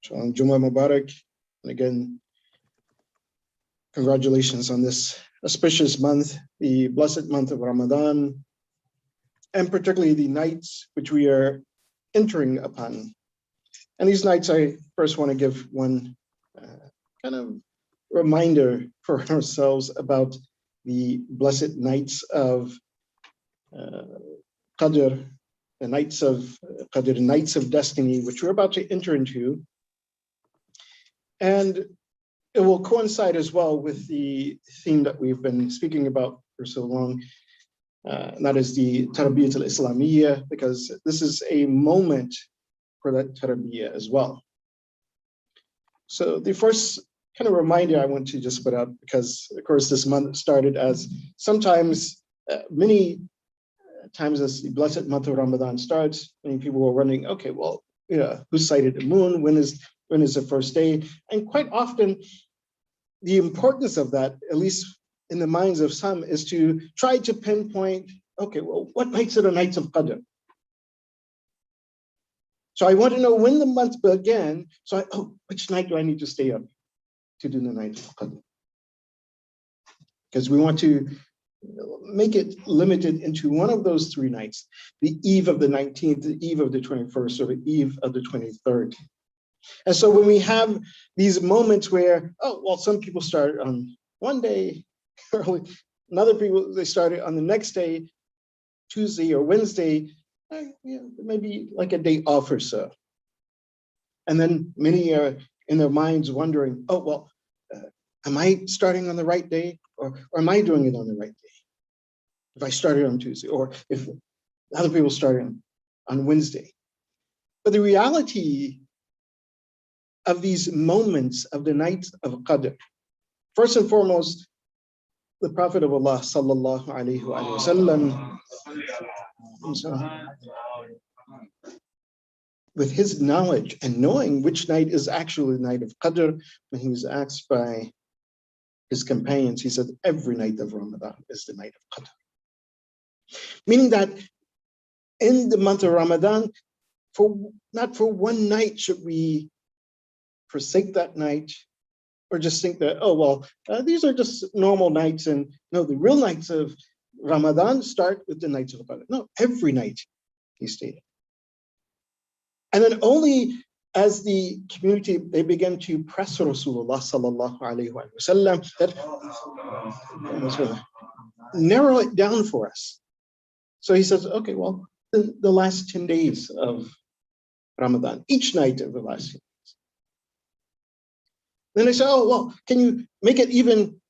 So on Jum'ah Mubarak, and again, congratulations on this auspicious month, the blessed month of Ramadan, and particularly the nights which we are entering upon. And these nights, I first want to give one kind of reminder for ourselves about the blessed nights of Qadr, the nights of Qadr, nights of destiny, which we're about to enter into. And it will coincide as well with the theme that we've been speaking about for so long, and that is the Tarbiyat al-Islamiyya, because this is a moment for that Tarbiyya as well. So the first kind of reminder I want to just put out, because of course this month started as sometimes, many times as the blessed month of Ramadan starts, many people were wondering, okay, well, who sighted the moon? When is the first day? And quite often, the importance of that, at least in the minds of some, is to try to pinpoint, okay, well, what makes it a night of Qadr? So I want to know when the month began, so which night do I need to stay up to do the night of Qadr? Because we want to make it limited into one of those three nights, the eve of the 19th, the eve of the 21st, or the eve of the 23rd. And so when we have these moments where, some people started on one day early, and other people, they started on the next day, Tuesday or Wednesday, maybe like a day off or so. And then many are in their minds wondering, am I starting on the right day, or am I doing it on the right day? If I started on Tuesday, or if other people started on Wednesday. But the reality of these moments of the night of Qadr, first and foremost, the Prophet of Allah sallallahu alaihi wasallam, with his knowledge and knowing which night is actually the night of Qadr, when he was asked by his companions, he said, every night of Ramadan is the night of Qadr. Meaning that in the month of Ramadan, not for one night should we forsake that night, or just think that, these are just normal nights, and no, the real nights of Ramadan start with the nights of Ramadan. No, every night, he stated. And then only as the community, they began to press Rasulullah sallallahu alaihi wasallam, that narrow it down for us. So he says, okay, well, the last 10 days of Ramadan, each night of the last 10 days. Then they say, can you make it even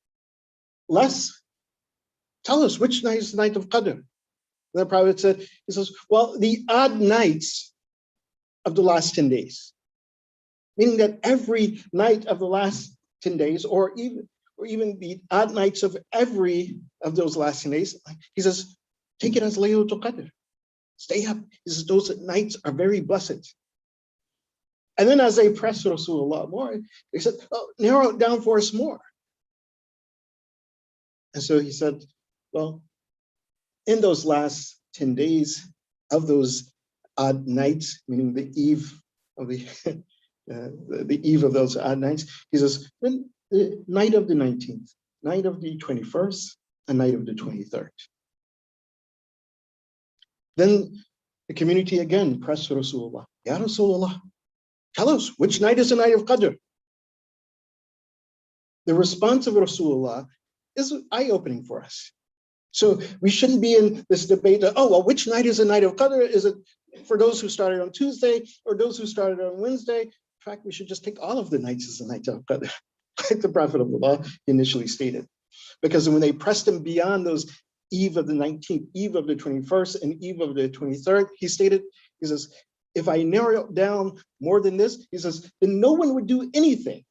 less? Tell us which night is the night of Qadr. The Prophet said, he says, the odd nights of the last 10 days. Meaning that every night of the last 10 days, or even the odd nights of every of those last 10 days, he says, take it as Laylatul Qadr. Stay up. He says, those nights are very blessed. And then as they pressed Rasulullah more, they said, narrow it down for us more. And so he said, in those last 10 days of those odd nights, meaning the eve of the eve of those odd nights, he says, then the night of the 19th, night of the 21st, and night of the 23rd. Then the community again pressed Rasulullah, Ya Rasulullah, tell us, which night is the night of Qadr? The response of Rasulullah is eye-opening for us. So we shouldn't be in this debate of, which night is the night of Qadr? Is it for those who started on Tuesday or those who started on Wednesday? In fact, we should just take all of the nights as the night of Qadr, like the Prophet of Allah initially stated. Because when they pressed him beyond those eve of the 19th, eve of the 21st, and eve of the 23rd, he says, if I narrow it down more than this, he says, then no one would do anything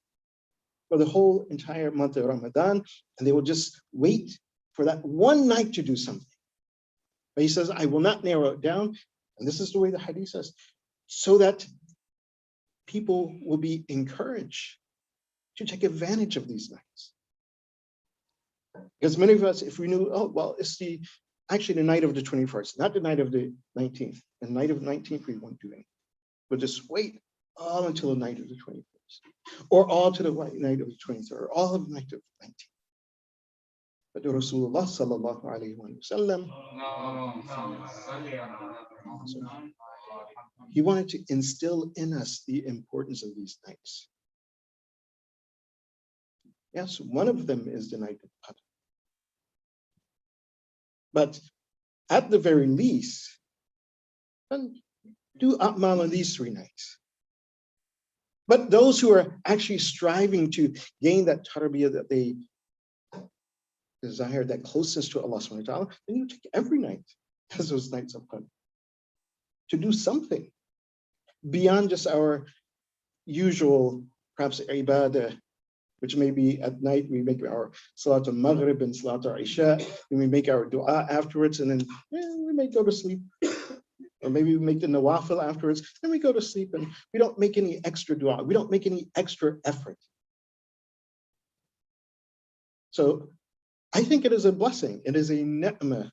for the whole entire month of Ramadan, and they will just wait for that one night to do something. But he says, I will not narrow it down, and this is the way the hadith says, so that people will be encouraged to take advantage of these nights. Because many of us, if we knew, it's actually the night of the 21st, not the night of the 19th. The night of the 19th, we won't do anything. We'll just wait all until the night of the 21st, or all to the night of the 23rd, or all of the night of the 19th. But Rasulullah sallallahu alayhi wa sallam, he wanted to instill in us the importance of these nights. Yes, one of them is the night of Qadr. But at the very least, do a'mal on these 3 nights. But those who are actually striving to gain that tarbiyah that they desire, that closeness to Allah subhanahu wa ta'ala, then you take every night as those nights of Qadr to do something beyond just our usual, perhaps ibadah, which may be at night we make our salat al-maghrib and salat al-isha, and we make our dua afterwards, and then we may go to sleep. Or maybe we make the nawafil afterwards, then we go to sleep, and we don't make any extra dua. We don't make any extra effort. So I think it is a blessing. It is a ni'mah.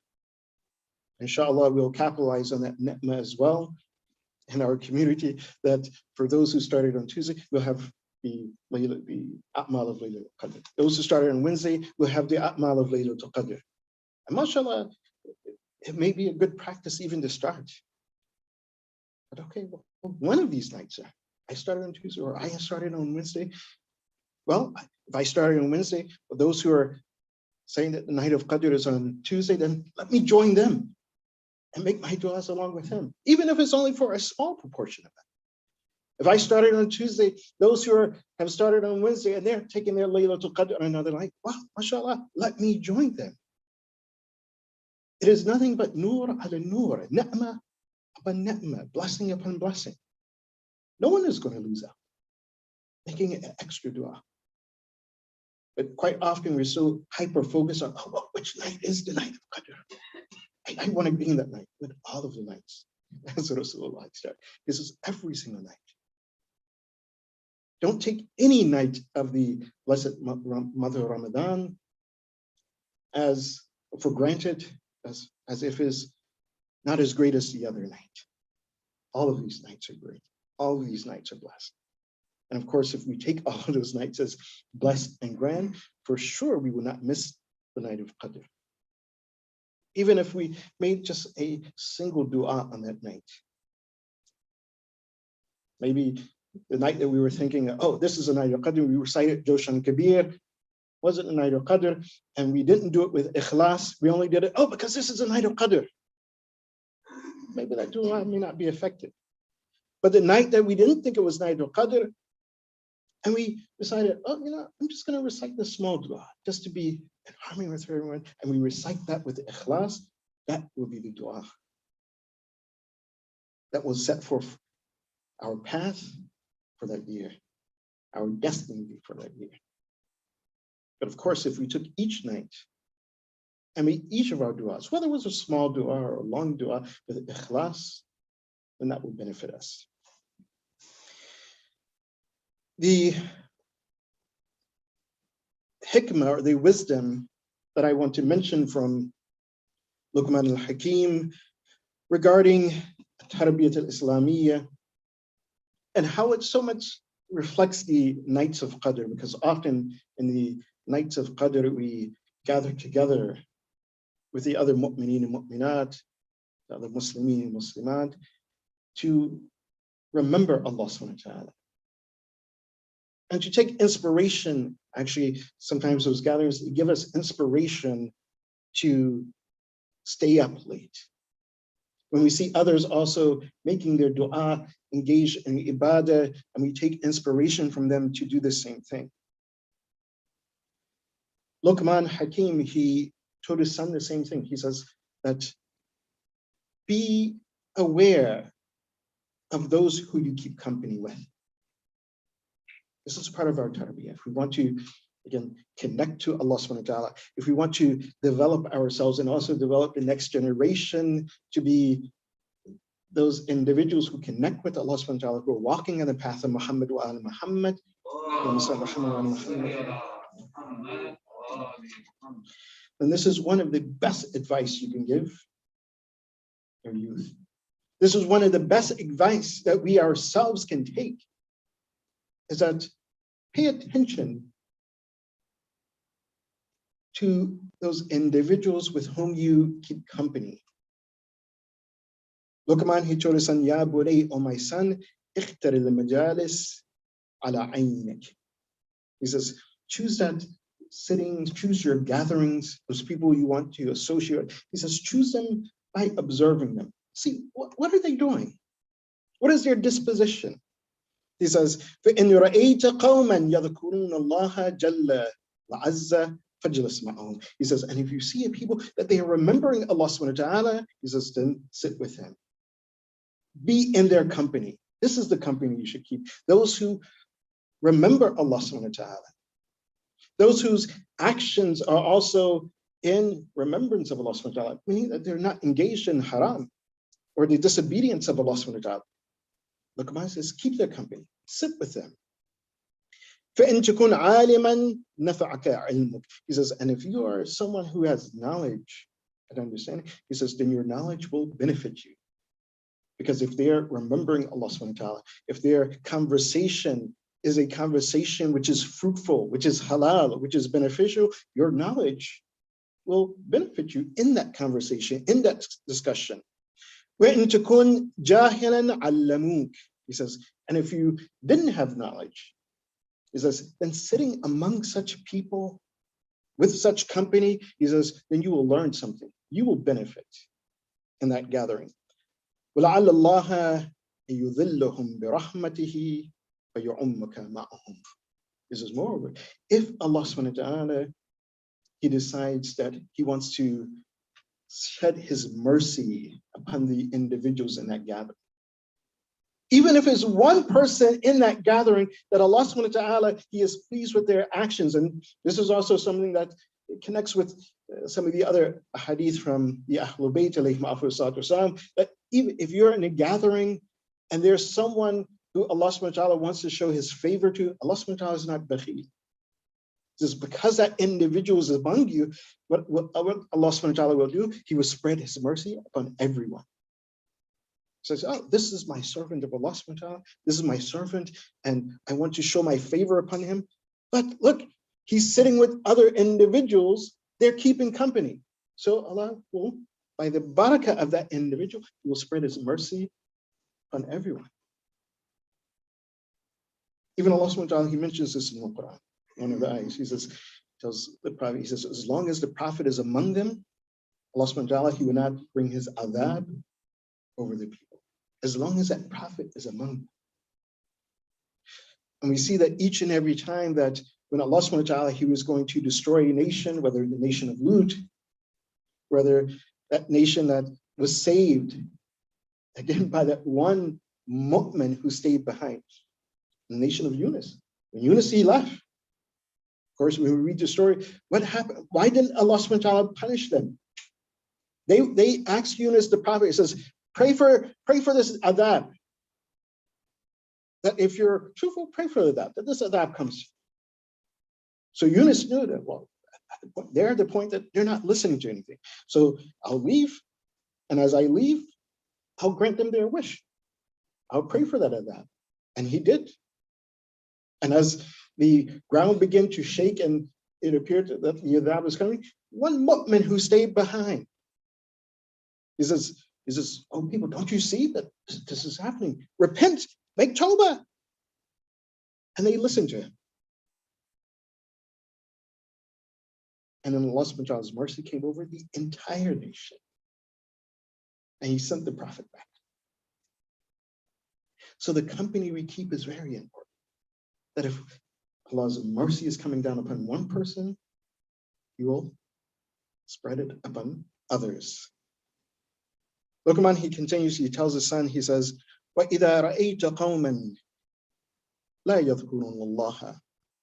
Inshallah, we'll capitalize on that ni'mah as well in our community, that for those who started on Tuesday, we'll have the A'mal of Laylatul Qadr. Those who started on Wednesday will have the A'mal of Laylatul Qadr. And mashallah, it may be a good practice even to start. But okay, well, one of these nights, I started on Tuesday or I started on Wednesday. Well, if I started on Wednesday, for those who are saying that the night of Qadr is on Tuesday, then let me join them and make my du'as along with him, even if it's only for a small proportion of that. If I started on Tuesday, those who have started on Wednesday and they're taking their Laylatul Qadr on another night, wow, mashallah, let me join them. It is nothing but nur ala nur, ni'mah upon ni'mah, blessing upon blessing. No one is going to lose out making an extra dua. But quite often we're so hyper-focused on, oh, well, which night is the night of Qadr? I want to be in that night with all of the nights. That's what Rasulullah said. This is every single night. Don't take any night of the blessed month of Ramadan as for granted, as if it's not as great as the other night. All of these nights are great. All of these nights are blessed. And of course, if we take all of those nights as blessed and grand, for sure we will not miss the night of Qadr. Even if we made just a single dua on that night. Maybe the night that we were thinking, oh, this is a night of Qadr, we recited Joshan Kabir, wasn't a night of Qadr, and we didn't do it with ikhlas, we only did it, oh, because this is a night of Qadr. Maybe that dua may not be effective. But the night that we didn't think it was night of Qadr, and we decided, oh, I'm just going to recite the small dua, just to be in harmony with everyone, and we recite that with ikhlas, that will be the dua. That will set forth our path for that year, our destiny for that year. But of course, if we took each night and made each of our du'as, whether it was a small du'a or a long du'a with ikhlas, then that would benefit us. The hikmah, or the wisdom that I want to mention from Luqman al-Hakim regarding Tarbiyat al-Islamiyya and how it so much reflects the nights of Qadr, because often in the nights of Qadr we gather together with the other mu'mineen and mu'minat, the other Muslimin and Muslimat, to remember Allah subhanahu wa ta'ala. And to take inspiration, actually, sometimes those gatherings give us inspiration to stay up late. When we see others also making their dua, engage in ibadah, and we take inspiration from them to do the same thing. Luqman Hakim, he told his son the same thing. He says that be aware of those who you keep company with. This is part of our tarbiyah. If we want to, again, connect to Allah subhanahu wa ta'ala, if we want to develop ourselves and also develop the next generation to be those individuals who connect with Allah subhanahu wa ta'ala, who are walking on the path of Muhammad wa ala Muhammad, and this is one of the best advice you can give your youth. This is one of the best advice that we ourselves can take is that pay attention to those individuals with whom you keep company. Luqman, he told his son, Ya bunay, O my son, ikhtar al-majalis ala aynik. He says, choose that sitting, choose your gatherings, those people you want to associate. He says, choose them by observing them. See, what are they doing? What is their disposition? He says, فَإِنْ رَأَيْتَ قَوْمًا يَذْكُرُونَ اللَّهَ جَلَّ وَعَزَّ فَاجْلِسْ مَعَهُمْ. He says, and if you see a people that they are remembering Allah subhanahu wa ta'ala, he says, then sit with him. Be in their company. This is the company you should keep. Those who remember Allah subhanahu wa ta'ala. Those whose actions are also in remembrance of Allah subhanahu wa ta'ala, meaning that they're not engaged in haram or the disobedience of Allah subhanahu wa ta'ala. Luqman says, keep their company, sit with them. فَإِن تَكُنْ عَالِمًا نَفَعَكَ عِلْمُكَ. He says, and if you are someone who has knowledge and understanding, he says, then your knowledge will benefit you. Because if they're remembering Allah subhanahu wa ta'ala, if their conversation is a conversation which is fruitful, which is halal, which is beneficial, your knowledge will benefit you in that conversation, in that discussion. وَإِن تَكُنْ جَاهِلًا عَلَّمُوكَ. He says, and if you didn't have knowledge, he says, then sitting among such people, with such company, he says, then you will learn something. You will benefit in that gathering. وَلَعَلَّ اللَّهَ يُذِلُّهُمْ بِرَحْمَتِهِ فَيُعُمُّكَ مَعَهُمْ. He says, moreover, if Allah subhanahu wa ta'ala, he decides that he wants to shed his mercy upon the individuals in that gathering. Even if it's one person in that gathering that Allah subhanahu wa ta'ala, he is pleased with their actions. And this is also something that connects with some of the other hadith from the Ahlul Bayt, alayhim afdal salatu wasalam, that even if you're in a gathering and there's someone who Allah subhanahu wa ta'ala wants to show his favor to, Allah subhanahu wa ta'ala is not bakhil. Just because that individual is among you, what Allah subhanahu wa ta'ala will do, he will spread his mercy upon everyone. Says, oh, this is my servant of Allah subhanahu wa ta'ala. This is my servant, and I want to show my favor upon him. But look, he's sitting with other individuals, they're keeping company. So Allah will, by the barakah of that individual, he will spread his mercy on everyone. Even Allah subhanahu wa ta'ala, he mentions this in the Quran, one of the ayahs. He says, tells the Prophet, he says, as long as the Prophet is among them, Allah subhanahu wa ta'ala, he will not bring his adhab over the people. As long as that Prophet is among them. And we see that each and every time that when Allah subhanahu wa ta'ala, he was going to destroy a nation, whether the nation of Lut, whether that nation that was saved, again, by that one mu'min who stayed behind, the nation of Yunus. When Yunus, he left. Of course, when we read the story, what happened? Why didn't Allah subhanahu wa ta'ala punish them? They asked Yunus, the prophet, he says, pray for this adab. That if you're truthful, pray for that this adab comes. So Yunus knew that, well, they're at the point that they're not listening to anything. So I'll leave, and as I leave, I'll grant them their wish. I'll pray for that adab. And he did. And as the ground began to shake and it appeared that the adab was coming, one mu'min who stayed behind, he says, oh, people, don't you see that this is happening? Repent, make tawbah. And they listened to him. And then Allah subhanahu wa ta'ala's mercy came over the entire nation. And he sent the Prophet back. So the company we keep is very important. That if Allah's mercy is coming down upon one person, he will spread it upon others. Luqman, he continues, he tells his son, he says, وَإِذَا رَأَيْتَ قَوْمًا لَا يَذْكُرُونَ اللَّهَ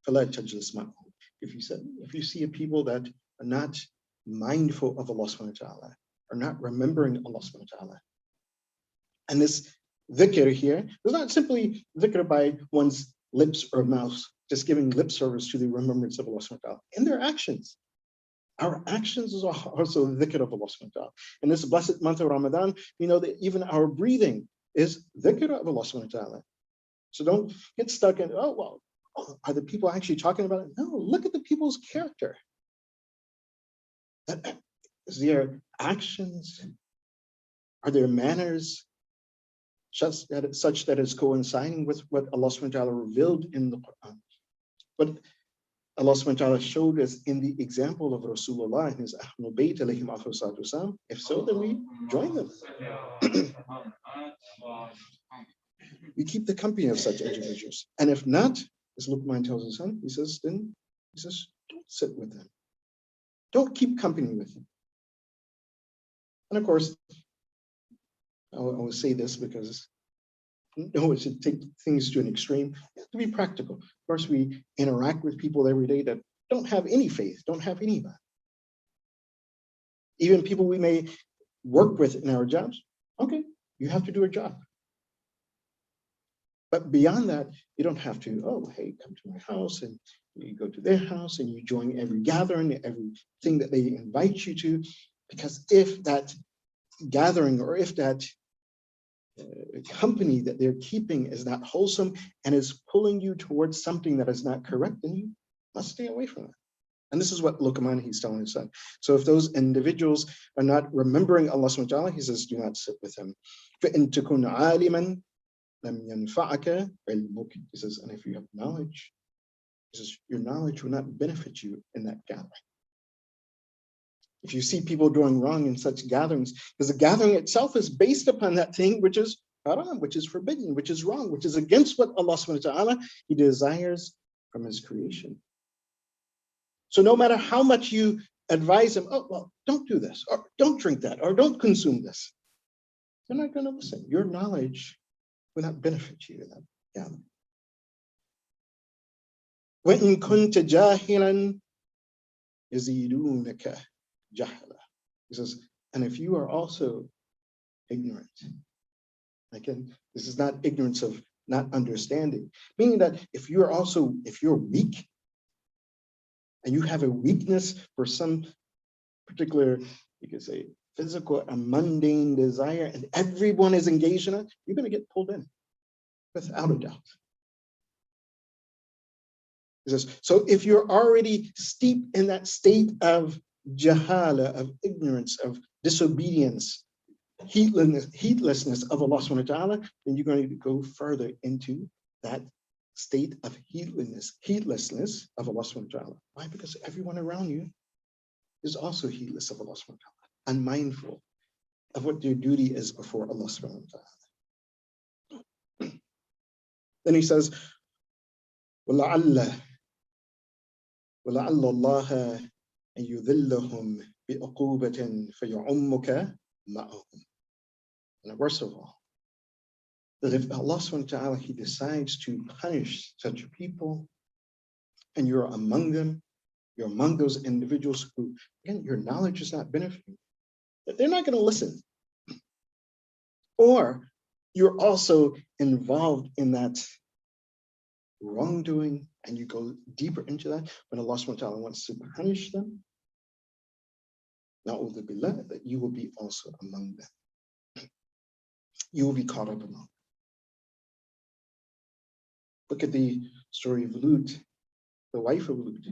فَلَا تَجْلِسْ مَعَهُمْ. If you see a people that are not mindful of Allah subhanahu wa ta'ala, are not remembering Allah subhanahu wa ta'ala. And this dhikr here is not simply dhikr by one's lips or mouth, just giving lip service to the remembrance of Allah subhanahu wa ta'ala. In their actions, our actions is also the dhikr of Allah subhanahu wa ta'ala. In this blessed month of Ramadan, we know that even our breathing is dhikr of Allah subhanahu wa ta'ala. So don't get stuck in, oh, well, are the people actually talking about it? No, look at the people's character. Is their actions, are their manners such that it's coinciding with what Allah subhanahu wa ta'ala revealed in the Quran? But Allah subhanahu wa ta'ala showed us in the example of Rasulullah and his Ahlul Bayt alayhim afdhalu salatu wassalam. If so, then we join them. We keep the company of such individuals. And if not, as Luqman tells his son, he says, don't sit with them. Don't keep company with them. And of course, I will say this because no one should take things to an extreme. You have to be practical. Of course, we interact with people every day that don't have any faith, don't have any iman. Even people we may work with in our jobs. Okay, you have to do a job. But beyond that, you don't have to, oh, hey, come to my house, and you go to their house and you join every gathering, everything that they invite you to. Because if that gathering or if that company that they're keeping is not wholesome and is pulling you towards something that is not correct, then you must stay away from it. And this is what Luqman, he's telling his son. So if those individuals are not remembering Allah subhanahu wa ta'ala, he says, do not sit with them. فَإِن تَكُنْ عَالِمًا لَمْ يَنْفَعَكَ عِلْمُكَ. He says, and if you have knowledge, he says, your knowledge will not benefit you in that gathering. If you see people doing wrong in such gatherings, because the gathering itself is based upon that thing which is haram, which is forbidden, which is wrong, which is against what Allah subhanahu wa ta'ala, he desires from his creation. So no matter how much you advise them, oh, well, don't do this, or don't drink that, or don't consume this, they're not going to listen. Your knowledge will not benefit you in that gathering. وَإِن كُنْتَ جَاهِلًا يَزِيدُونَكَ جَهْلًا. He says, and if you are also ignorant, again, this is not ignorance of not understanding, meaning that if you're weak, and you have a weakness for some particular, you could say, physical and mundane desire, and everyone is engaged in it, you're going to get pulled in, without a doubt. He says, so if you're already steeped in that state of jahala, of ignorance, of disobedience, heedlessness of Allah subhanahu wa ta'ala, then you're going to go further into that state of heedlessness of Allah subhanahu wa ta'ala. Why? Because everyone around you is also heedless of Allah subhanahu wa ta'ala, unmindful of what their duty is before Allah subhanahu wa ta'ala. Then he says, وَلَعَلَّ اللَّهَ أَن يُذِلَّهُمْ بِعُقُوبَةٍ فَيُعُمُّكَ مَعَهُمْ. And worst of all, that if Allah subhanahu wa ta'ala, he decides to punish such people, and you're among them, you're among those individuals who, again, your knowledge is not benefiting, that they're not going to listen. Or you're also involved in that wrongdoing, and you go deeper into that, when Allah subhanahu wa ta'ala wants to punish them, na'udhu billah, that you will be also among them. You will be caught up among them. Look at the story of Lut, the wife of Lut.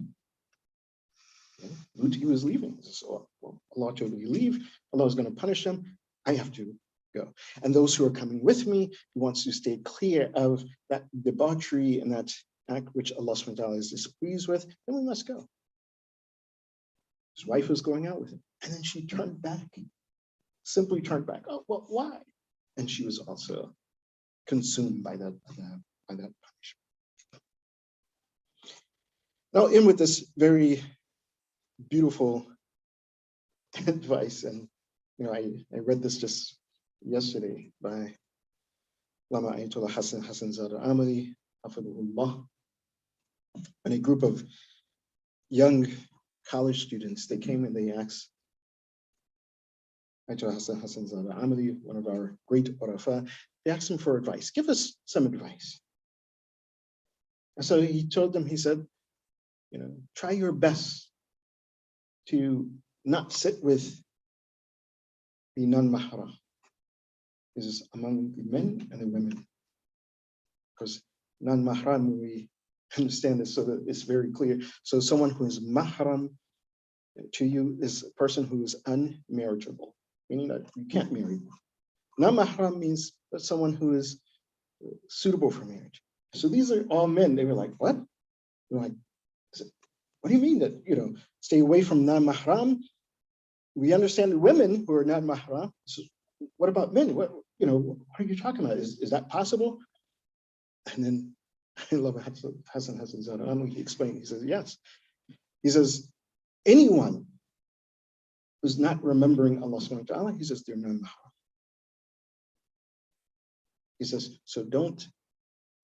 Lut, he was leaving. So Allah told me, leave. Allah is going to punish them. I have to go. And those who are coming with me, he wants to stay clear of that debauchery and that act which Allah subhanahu wa ta'ala is displeased with, then we must go. His wife was going out with him. And then she turned back, simply turned back. Oh, well, why? And she was also consumed by that punishment. Now, in with this very beautiful advice, and I read this just yesterday by Lama Ayatollah Hassan Zada Amali, Hafidhullah, and a group of young college students. They came and they asked Ayatollah Hassan Zada Amali, one of our great Urafa, they asked him for advice. Give us some advice. And so he told them, he said, try your best to not sit with the non-mahram. This is among the men and the women. Because non-mahram, we understand this so that it's very clear. So someone who is mahram to you is a person who is unmarriageable, meaning that you can't marry. Non-mahram means that someone who is suitable for marriage. So these are all men. They were like, what? They're like, what do you mean that, stay away from non-mahram? We understand women who are non-mahram. So what about men? What are you talking about? Is that possible? And then I love Hassan Zadeh. He explained, he says, yes. He says, anyone who's not remembering Allah subhanahu wa ta'ala, he says they're non-mahram. He says, so don't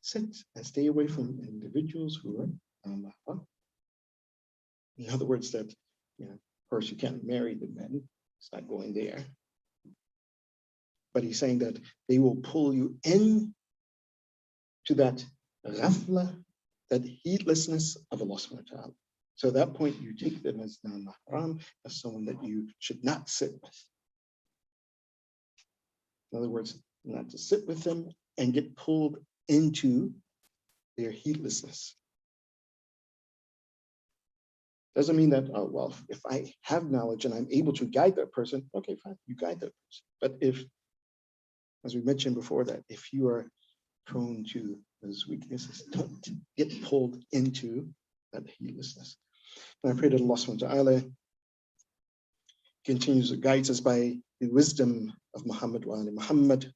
sit and stay away from individuals who are non-mahram. In other words, that, of course, you can't marry the men. It's not going there. But he's saying that they will pull you in to that ghafla, that heedlessness of Allah subhanahu wa ta'ala. So at that point, you take them as non-mahram, as someone that you should not sit with. In other words, not to sit with them and get pulled into their heedlessness. Doesn't mean that, oh, well, if I have knowledge and I'm able to guide that person, okay, fine, you guide that person. But if, as we mentioned before, that if you are prone to those weaknesses, don't get pulled into that heedlessness. And I pray that Allah subhanahu wa ta'ala continues to guide us by the wisdom of Muhammad wa ali Muhammad,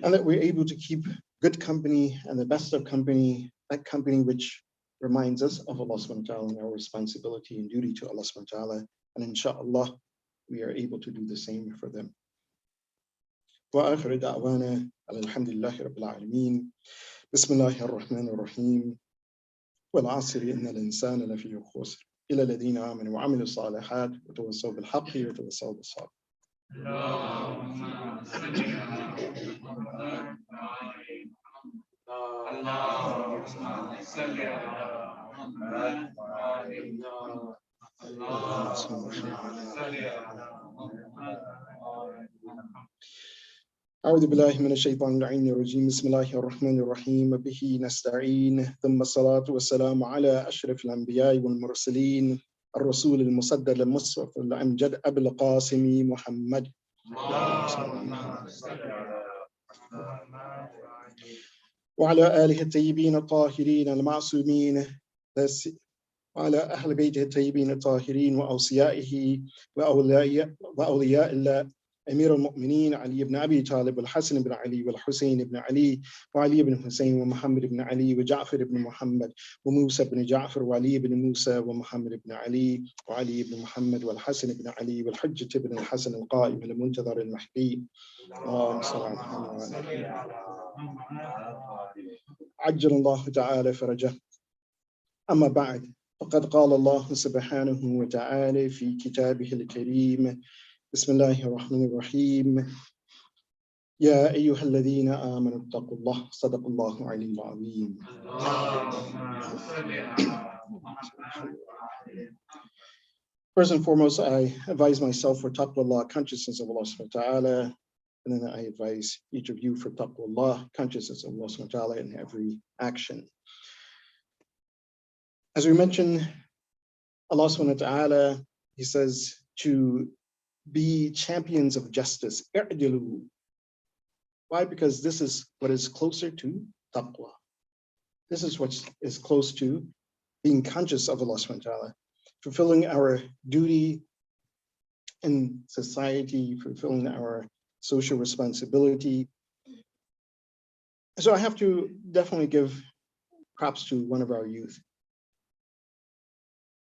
and that we're able to keep good company and the best of company, that company which reminds us of Allah subhanahu wa ta'ala and our responsibility and duty to Allah subhanahu wa ta'ala. And inshaAllah, we are able to do the same for them. وآخر دعوانا الحمد لله رب العالمين بسم الله الرحمن الرحيم والعصر إن الإنسان لفي خسر إلى الذين آمنوا وعملوا الصالحات وتواصوا بالحق وتواصوا بالصبر. أعوذ بالله من الشيطان اللعين الرجيم بسم الله الرحمن الرحيم به نستعين ثم الصلاة والسلام على أشرف الأنبياء والمرسلين الرسول المصدر المصطفى الأمجد أبي القاسم محمد وعلى آله الطيبين الطاهرين المعصومين وعلى أهل بيته الطيبين الطاهرين وأوصيائه وأولياء الله أمير المؤمنين علي بن أبي طالب والحسن بن علي والحسين بن علي وعلي بن حسين ومحمد بن علي وجعفر بن محمد وموسى بن جعفر وعلي بن موسى ومحمد بن علي وعلي بن محمد والحسن بن علي والحجة بن الحسن القائم المنتظر المهدي اللهم صل على محمد عجل الله تعالى فرجه. أما بعد فقد قال الله سبحانه وتعالى في كتابه الكريم بسم الله الرحمن الرحيم يا أيها الذين آمنوا اتقوا الله صدق الله العلي العظيم. First and foremost, I advise myself for taqwallah, consciousness of Allah subhanahu wa ta'ala, and then I advise each of you for taqwallah, consciousness of Allah subhanahu wa ta'ala in every action. As we mentioned, Allah subhanahu wa ta'ala, He says to be champions of justice. Why? Because this is what is closer to taqwa. This is what is close to being conscious of Allah subhanahu wa ta'ala, fulfilling our duty in society, fulfilling our social responsibility. So I have to definitely give props to one of our youth.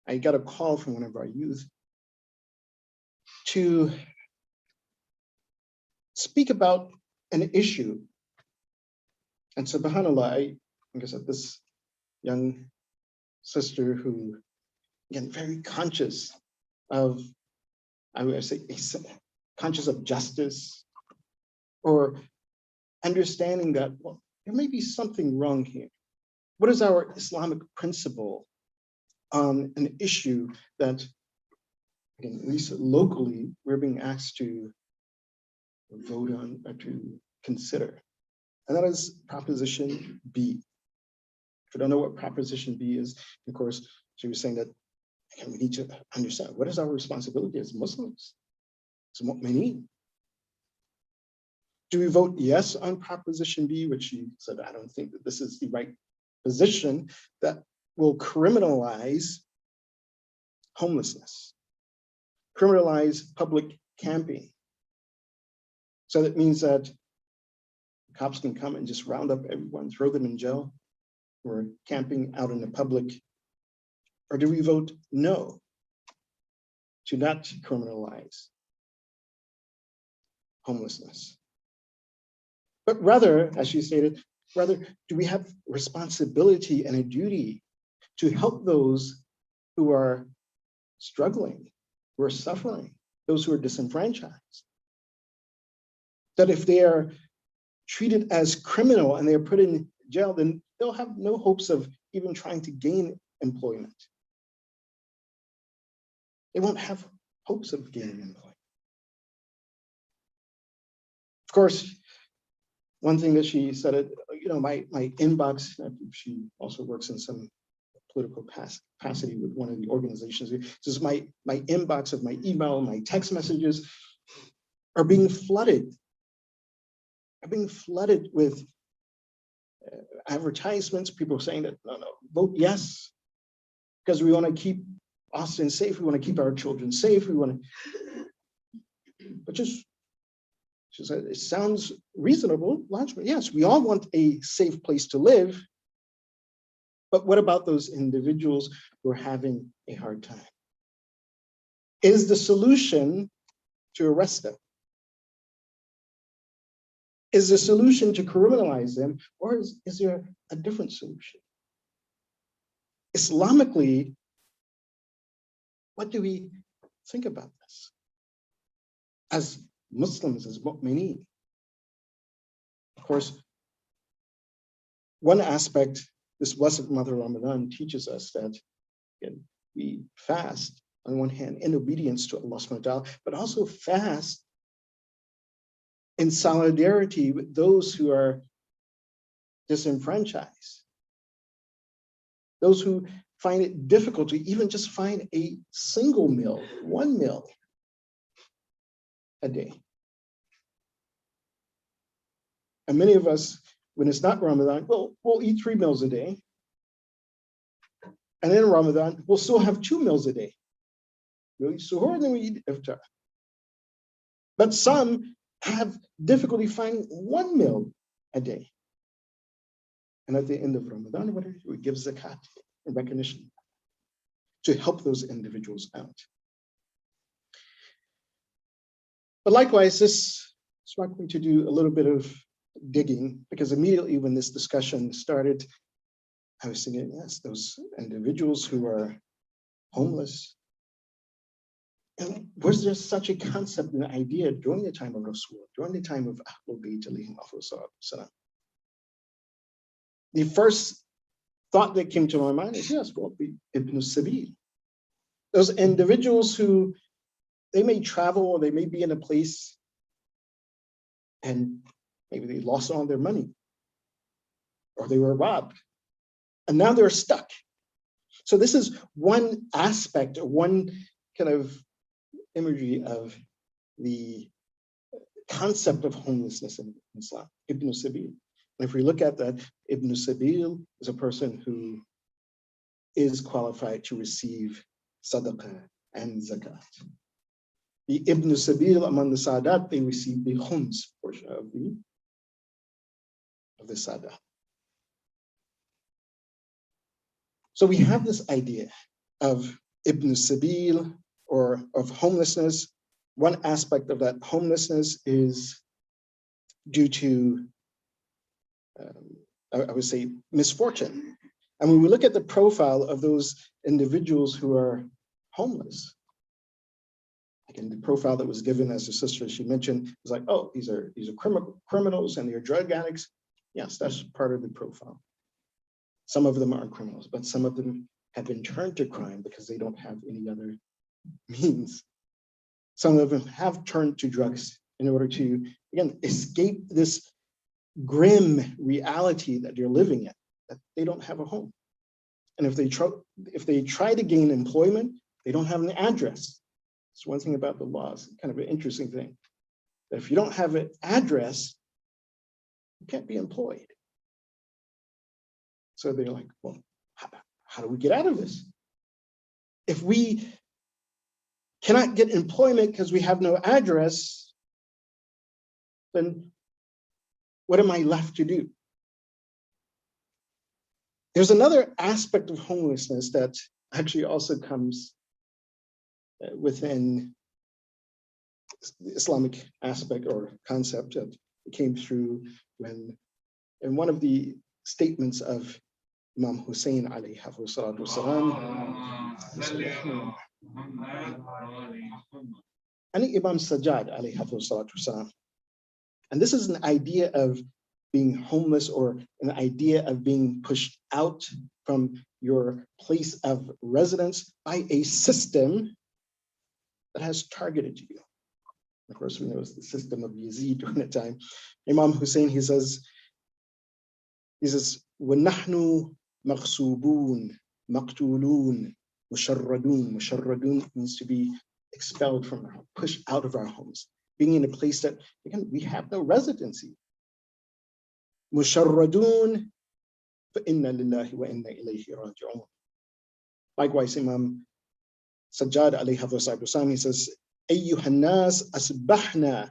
I got a call from one of our youth to speak about an issue. And subhanAllah, like I said, this young sister who, again, very conscious of, I would say, conscious of justice, or understanding that, well, there may be something wrong here. What is our Islamic principle on an issue that, again, at least locally, we're being asked to vote on or to consider. And that is Proposition B. If you don't know what Proposition B is, of course, she was saying that we need to understand what is our responsibility as Muslims, as mu'mineen. Do we vote yes on Proposition B, which she said, I don't think that this is the right position, that will criminalize homelessness, criminalize public camping. So that means that cops can come and just round up everyone, throw them in jail or camping out in the public? Or do we vote no, to not criminalize homelessness? But rather, as she stated, rather, do we have responsibility and a duty to help those who are struggling, who are suffering, those who are disenfranchised? That if they are treated as criminal and they are put in jail, then they'll have no hopes of even trying to gain employment. They won't have hopes of gaining employment. Of course, one thing that she said, my inbox, she also works in some political capacity with one of the organizations. Says my inbox of my email, my text messages are being flooded. With advertisements, people saying that, no, vote yes, because we want to keep Austin safe, we want to keep our children safe, we want to, but she said, it sounds reasonable, logically. Yes, we all want a safe place to live, but what about those individuals who are having a hard time? Is the solution to arrest them? Is the solution to criminalize them, or is there a different solution? Islamically, what do we think about this? As Muslims, as mu'mineen. Of course, one aspect, this blessed month of Ramadan teaches us that we fast on one hand in obedience to Allah subhanahu wa ta'ala, but also fast in solidarity with those who are disenfranchised, those who find it difficult to even just find a single meal, one meal a day. And many of us, when it's not Ramadan, we'll eat 3 meals a day. And in Ramadan, we'll still have 2 meals a day. We'll eat suhoor and then we eat iftar. But some have difficulty finding 1 meal a day. And at the end of Ramadan, what do we do? We give zakat in recognition to help those individuals out. But likewise, this struck me to do a little bit of digging, because immediately when this discussion started, I was thinking, yes, those individuals who are homeless. And was there such a concept and idea during the time of Rasul, during the time of Ahlul Bayt alayhim salam? The first thought that came to my mind is, yes, well, the Ibn Sabil. Those individuals who, they may travel or they may be in a place and maybe they lost all their money or they were robbed and now they're stuck. So this is one aspect, or one kind of imagery of the concept of homelessness in Islam, Ibn Sabil. And if we look at that, Ibn Sabil is a person who is qualified to receive sadaqah and zakat. The Ibn Sabil among the Sadat, they receive the khums portion of the Sadah. So we have this idea of Ibn Sabil, or of homelessness. One aspect of that homelessness is due to, I would say, misfortune. And when we look at the profile of those individuals who are homeless, again, the profile that was given, as the sister, she mentioned, was like, oh, these are criminals and they're drug addicts. Yes, that's part of the profile. Some of them are criminals, but some of them have been turned to crime because they don't have any other means. Some of them have turned to drugs in order to, again, escape this grim reality that they're living in, that they don't have a home. And if they try to gain employment, they don't have an address. It's one thing about the laws, kind of an interesting thing. That if you don't have an address, you can't be employed. So they're like, well, how do we get out of this? If we cannot get employment because we have no address, then what am I left to do? There's another aspect of homelessness that actually also comes within the Islamic aspect or concept that came through when, in one of the statements of Imam Hussein alayhi salatu wasalam, and Imam Sajjad alayhi salatu wasalam. And this is an idea of being homeless, or an idea of being pushed out from your place of residence by a system that has targeted you. Of course, we know it's the system of Yazid during that time. Imam Hussein, he says, وَنَحْنُ مَغْصُوبُونَ مَقْتُولُونَ مُشَرَّدُونَ. Musharradun means to be expelled from our home, pushed out of our homes, being in a place that, again, we have no residency. Musharradun فَإِنَّا لِلَّهِ وَإِنَّا إِلَيْهِ رَاجِعُونَ. Likewise, Imam Sajjad alayhi wasallam, he says, أَيُّهَا النَّاسِ أَصْبَحْنَا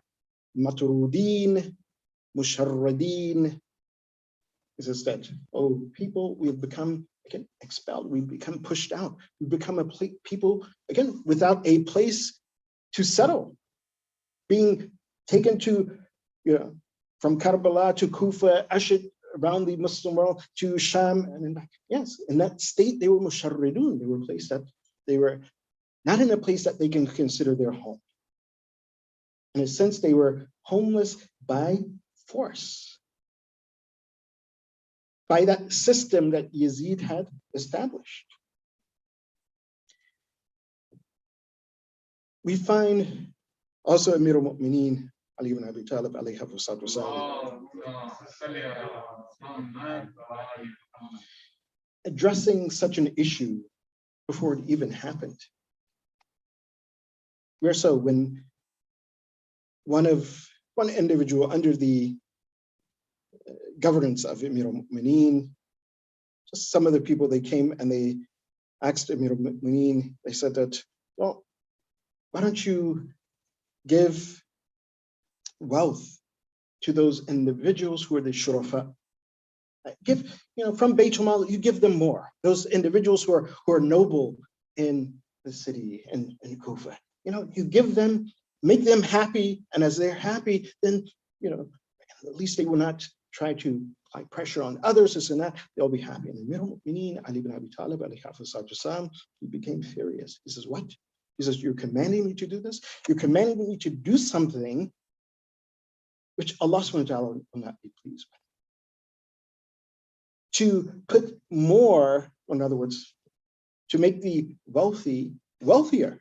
مَطْرُودِينَ مُشَرَّدِينَ. He says that, oh, people, we've become, again, expelled, we've become pushed out, we've become a people, again, without a place to settle, being taken to, from Karbala to Kufa, Ashid, around the Muslim world, to Sham, and then back. Yes, in that state, they were musharridun. They were placed that they were not in a place that they can consider their home. In a sense, they were homeless by force, by that system that Yazid had established. We find also Amir al-Mu'mineen, Ali ibn Abi Talib, alayhi wasallam, addressing such an issue before it even happened. Where so when one individual under the governance of Amir al-Mu'mineen, just some of the people, they came and they asked Amir al-Mu'mineen, they said that, well, why don't you give wealth to those individuals who are the shurafa? Give, from Baytul Mal, you give them more. Those individuals who are noble in the city and in Kufa, you give them, make them happy, and as they're happy, then at least they will not try to apply pressure on others, this and that. They'll be happy. And the Amir al-Mu'mineen, Ali ibn Abi Talib, he became furious. He says, what? He says, you're commanding me to do this? You're commanding me to do something which Allah subhanahu wa ta'ala will not be pleased with. To put more, in other words, to make the wealthy wealthier.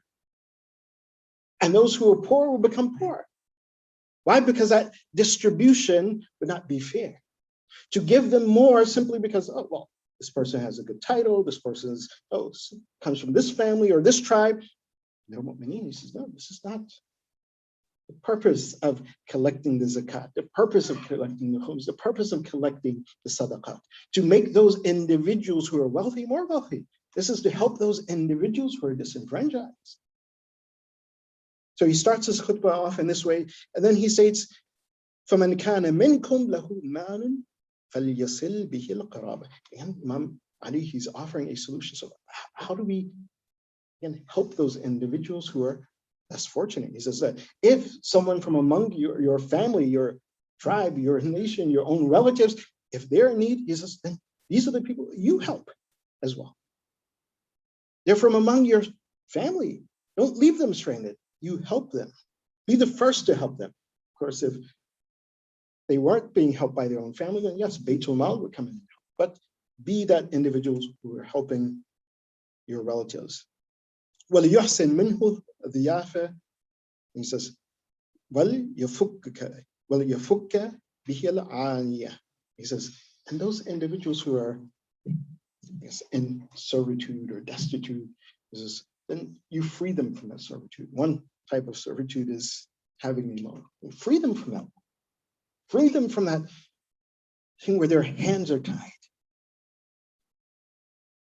And those who are poor will become poor. Why? Because that distribution would not be fair. To give them more simply because, oh, well, this person has a good title, this person comes from this family or this tribe. He says, no, this is not the purpose of collecting the zakat, the purpose of collecting the khums, the purpose of collecting the sadaqat, to make those individuals who are wealthy more wealthy. This is to help those individuals who are disenfranchised. So he starts his khutbah off in this way, and then he states, فَمَنْ كَانَ مِنْكُمْ لَهُ مَالٌ فَلْيَصِلْ بِهِ الْقَرَابَةِ. And Imam Ali, he's offering a solution. So how do we help those individuals who are less fortunate? He says that if someone from among your family, your tribe, your nation, your own relatives, if they're in need, he says, then these are the people you help as well. They're from among your family. Don't leave them stranded. You help them. Be the first to help them. Of course, if they weren't being helped by their own family, then yes, Baytul Mal would come in and help. But be that individuals who are helping your relatives. وَلِيُحْسِنْ مِنْهُ الضِّيَافَةَ. He says, وَلْيَفُكَّ بِهِ الْعَانِيَةِ. He says, and those individuals who are in servitude or destitute, he says, then you free them from that servitude. One type of servitude is having a loan. Free them from that. Free them from that thing where their hands are tied.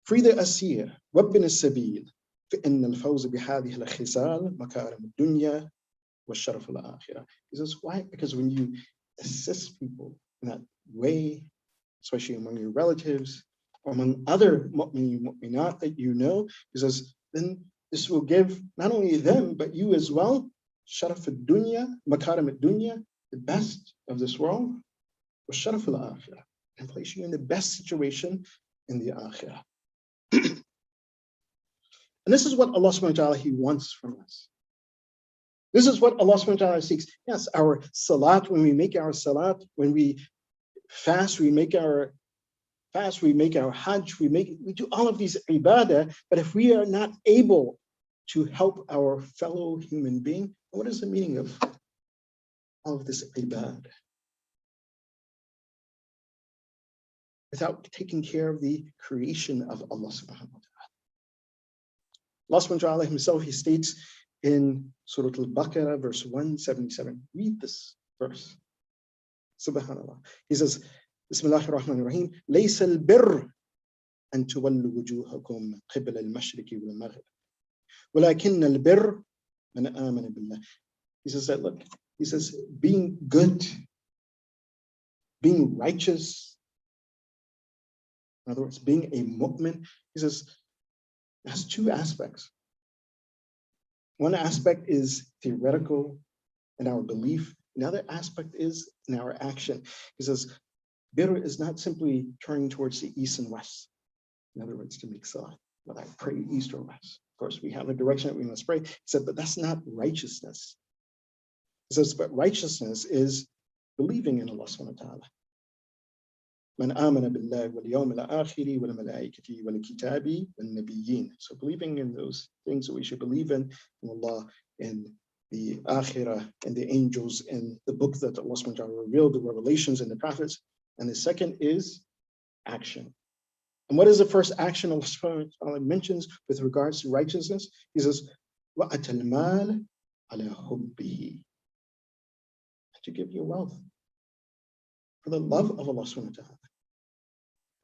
Free the asir. وَابْنِ السَّبِيلِ فَإِنَّ الْفَوْزَ بِهَذِهِ الْخِصَالِ مَكَارِمُ الدُّنْيَا وَالشَّرَفُ الْآخِرَةِ. He says, why? Because when you assist people in that way, especially among your relatives, or among other mu'minat that you know, he says, then this will give not only them, but you as well, sharaf al-dunya, makarim al-dunya, the best of this world, wa sharaf al-akhirah, and place you in the best situation in the akhirah. And this is what Allah subhanahu wa ta'ala, He wants from us. This is what Allah subhanahu wa ta'ala seeks. Yes, our salat, when we make our salat, when we fast, we make our fast, we make our hajj, we do all of these ibadah, but if we are not able to help our fellow human being, what is the meaning of all of this ibadah? Without taking care of the creation of Allah subhanahu wa ta'ala. Allah subhanahu wa ta'ala Himself, He states in Surah Al-Baqarah, verse 177, read this verse. Subhanallah. He says, Bismillahir Rahmanir Rahim, لَيْسَ الْبِرُّ أَن تُوَلُّوا وُجُوهَكُمْ قِبْلَ الْمَشْرِقِ وَالْمَغْرِبِ وَلَكِنَّ الْبِرَّ مَنْ آمَنَ بِاللَّهِ. He says that, look, he says, being good, being righteous, in other words, being a mu'min, he says, it has two aspects. One aspect is theoretical in our belief. Another aspect is in our action. He says, birr is not simply turning towards the east and west. In other words, to make salah, whether I pray east or west. Of course, we have a direction that we must pray. He said, but that's not righteousness. He says, but righteousness is believing in Allah subhanahu wa ta'ala. Man amana billahi wal yawm al-akhiri wal malaikati wal kitabi wal nabiyyin. So believing in those things that we should believe in Allah, in the akhirah, and the angels, and the book that Allah subhanahu wa ta'ala revealed, the revelations and the prophets. And the second is action. And what is the first action Allah subhanahu wa ta'ala mentions with regards to righteousness? He says, وَأَتَى الْمَالَ عَلَى حُبِّهِ. To give your wealth for the love of Allah subhanahu wa ta'ala.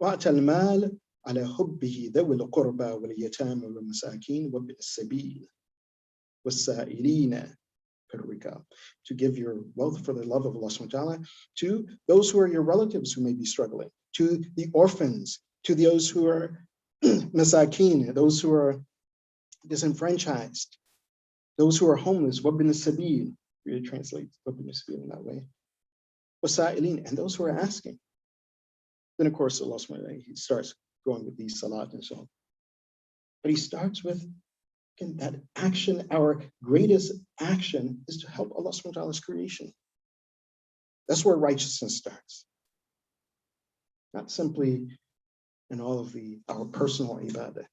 وَأَتَى الْمَالَ عَلَى حُبِّهِ ذَوِي الْقُرْبَى وَالْيَتَامَى وَالْمَسَاكِينِ وَابْنِ السَّبِيلِ وَالسَّائِلِينَ فِي الرِّكَابِ. To give your wealth for the love of Allah subhanahu wa ta'ala to those who are your relatives who may be struggling, to the orphans, to those who are masakin, those who are disenfranchised, those who are homeless, وَابْنِ السَّبِيلِ. We translate وَابْنِ السَّبِيلِ in that way. وَالسَّائِلِينَ, and those who are asking. Then, of course, Allah subhanahu wa ta'ala, He starts going with these salat and so on. But He starts with, again, that action. Our greatest action is to help Allah subhanahu wa ta'ala's creation. That's where righteousness starts. Not simply in all of our personal ibadah.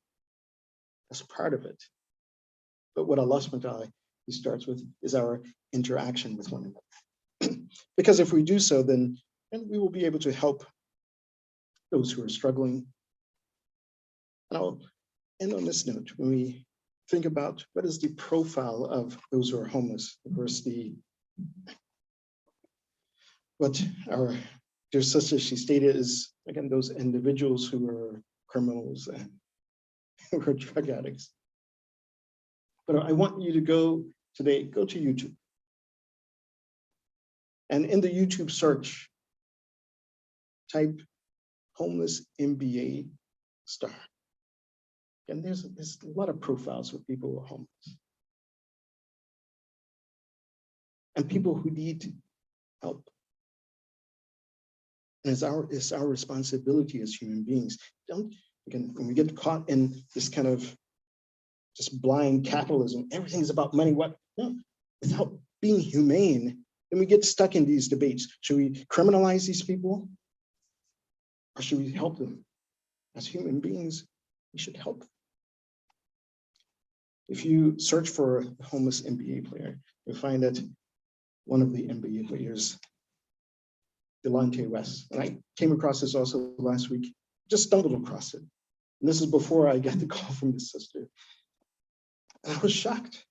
That's part of it. But what Allah subhanahu wa ta'ala, He starts with is our interaction with one another. Because if we do so, then we will be able to help those who are struggling. And I'll end on this note. When we think about what is the profile of those who are homeless, of course, what our dear sister, she stated, is, again, those individuals who are criminals and who are drug addicts. But I want you to go to YouTube. And in the YouTube search, type homeless NBA star. And there's a lot of profiles of people who are homeless. And people who need help. And it's our responsibility as human beings. When we get caught in this kind of just blind capitalism, everything's about money. No, without being humane, then we get stuck in these debates. Should we criminalize these people? Or should we help them? As human beings, we should help them. If you search for a homeless NBA player, you'll find that one of the NBA players, Delonte West. And I came across this also last week, just stumbled across it. And this is before I got the call from his sister. And I was shocked.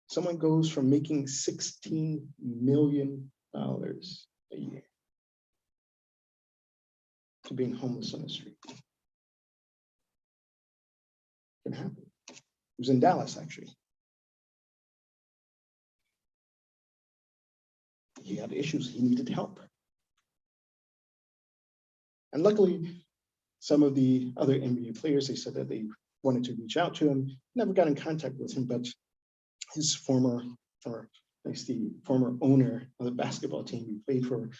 Someone goes from making $16 million a year to being homeless on the street. It can happen. It was in Dallas, actually. He had issues, he needed help. And luckily, some of the other NBA players, they said that they wanted to reach out to him, never got in contact with him, but his former, or at least the former owner of the basketball team he played for,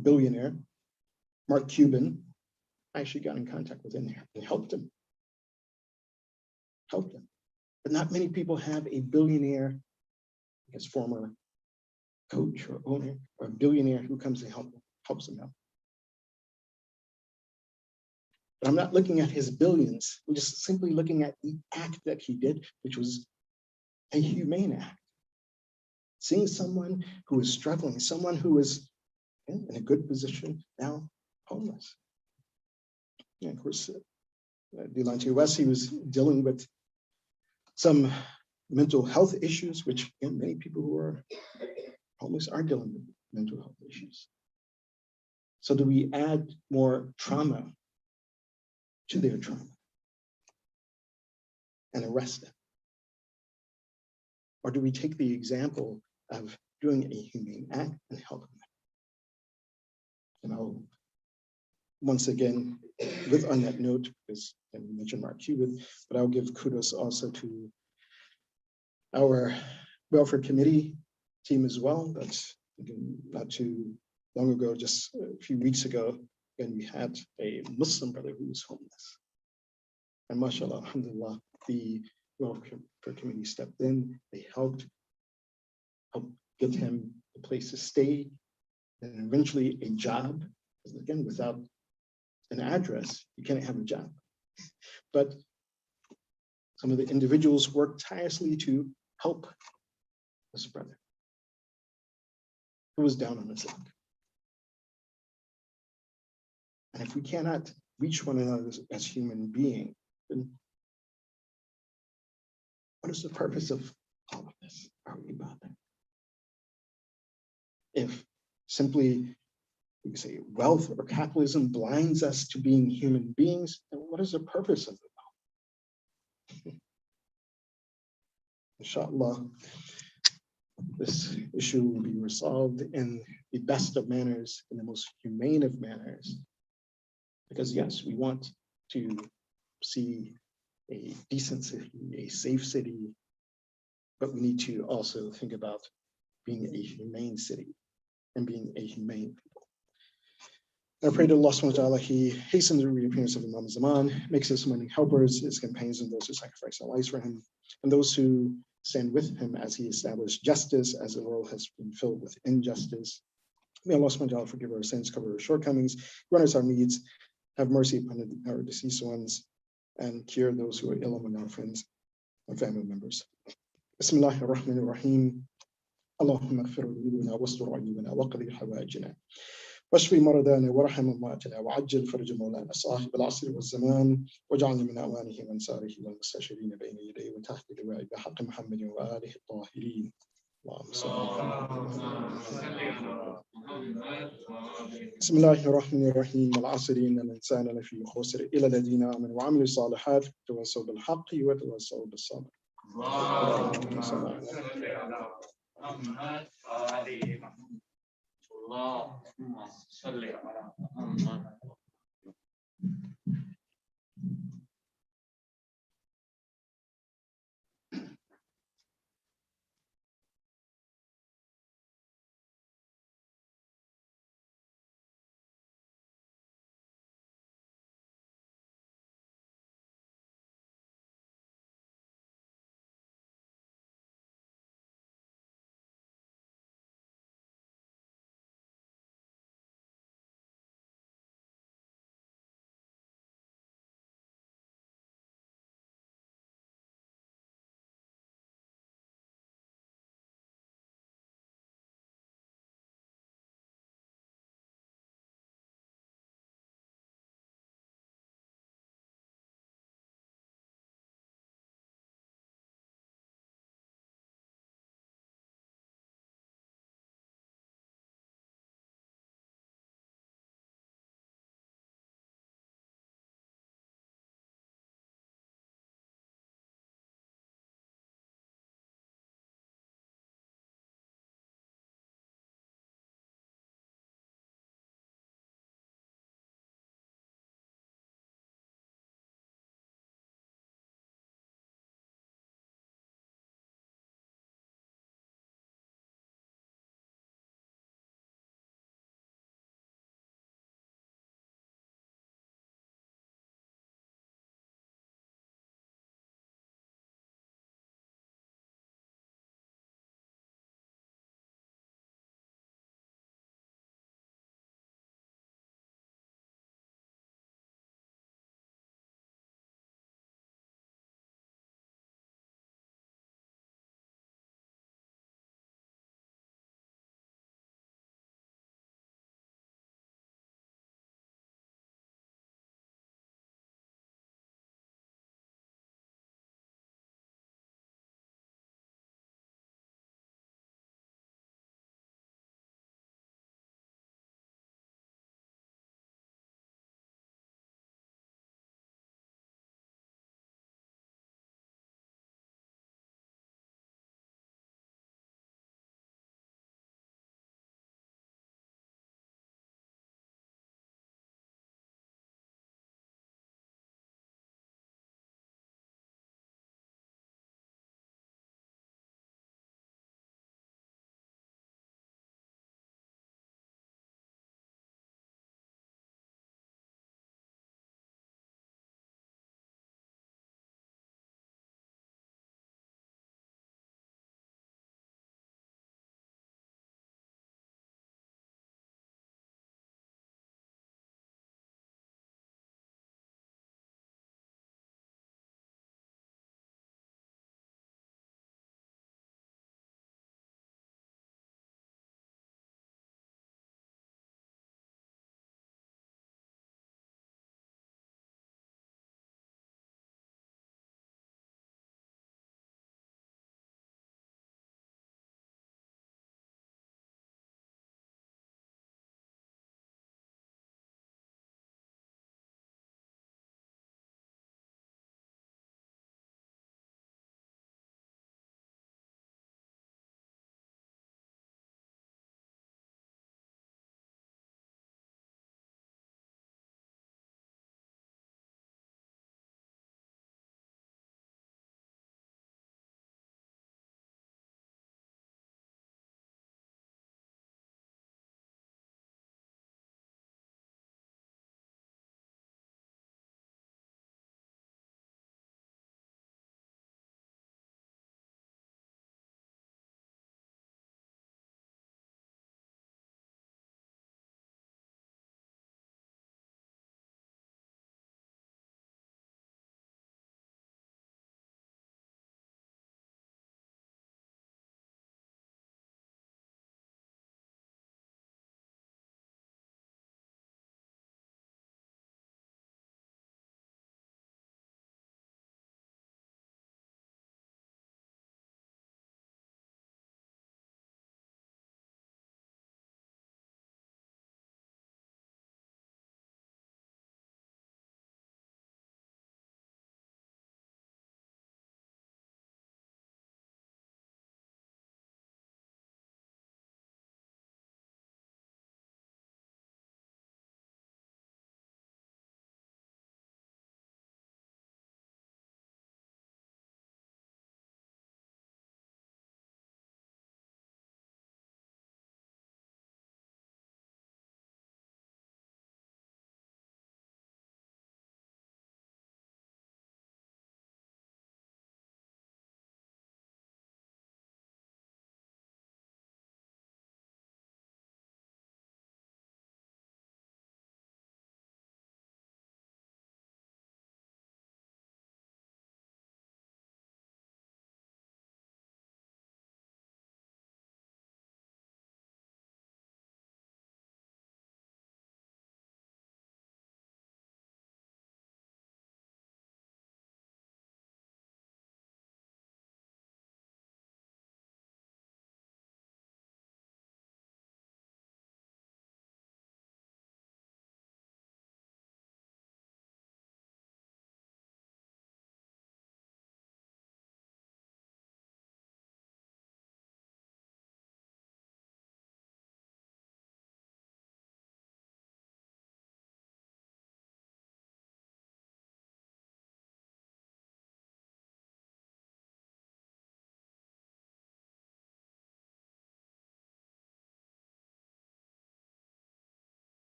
billionaire, Mark Cuban, actually got in contact with him and helped him. But not many people have a billionaire, I guess former coach or owner, or a billionaire who comes and helps them out. But I'm not looking at his billions. I'm just simply looking at the act that he did, which was a humane act. Seeing someone who is struggling, someone who is in a good position, now homeless. And of course, Delonte West, he was dealing with some mental health issues, which many people who are homeless are dealing with mental health issues. So do we add more trauma to their trauma and arrest them? Or do we take the example of doing a humane act and help them? And I'll once again, on that note, because I mentioned Mark Cuban, but I'll give kudos also to our welfare committee team as well. That's not too long ago, just a few weeks ago, when we had a Muslim brother who was homeless. And mashallah, alhamdulillah, the welfare committee stepped in, they helped get him a place to stay, and eventually a job. Because again, without an address, you can't have a job. But some of the individuals worked tirelessly to help this brother who was down on his luck. And if we cannot reach one another as human beings, then what is the purpose of all of this? Are we about that? If simply, we could say, wealth or capitalism blinds us to being human beings, then what is the purpose of it? Inshallah, this issue will be resolved in the best of manners, in the most humane of manners. Because yes, we want to see a decent city, a safe city, but we need to also think about being a humane city and being a humane people. I pray to Allah subhanahu wa ta'ala, He hastens the reappearance of Imam Zaman, makes his morning helpers, his companions, and those who sacrifice their lives for him, and those who stand with him as he established justice, as the world has been filled with injustice. May Allah subhanahu wa ta'ala forgive our sins, cover our shortcomings, grant us our needs, have mercy upon our deceased ones, and cure those who are ill among our friends and family members. Bismillahir Rahmanir Rahim. Allahumma ighfir dhunubana wastur ayyubana waqdi hawajina. واشفي مرضانا وارحم امواتنا وعجل فرج مولانا صاحب العصر والزمان واجعلنا من اوانه وانصاره والمستشيرين بين يديه وتحت لواء بحق محمد واله الطاهرين. اللهم صل على بسم الله الرحمن الرحيم. العصر ان الانسان لفي خسر الا الذين امنوا وعملوا الصالحات وتواصوا بالحق وتواصوا بالصبر. اللهم صل على اللهم صل على محمد.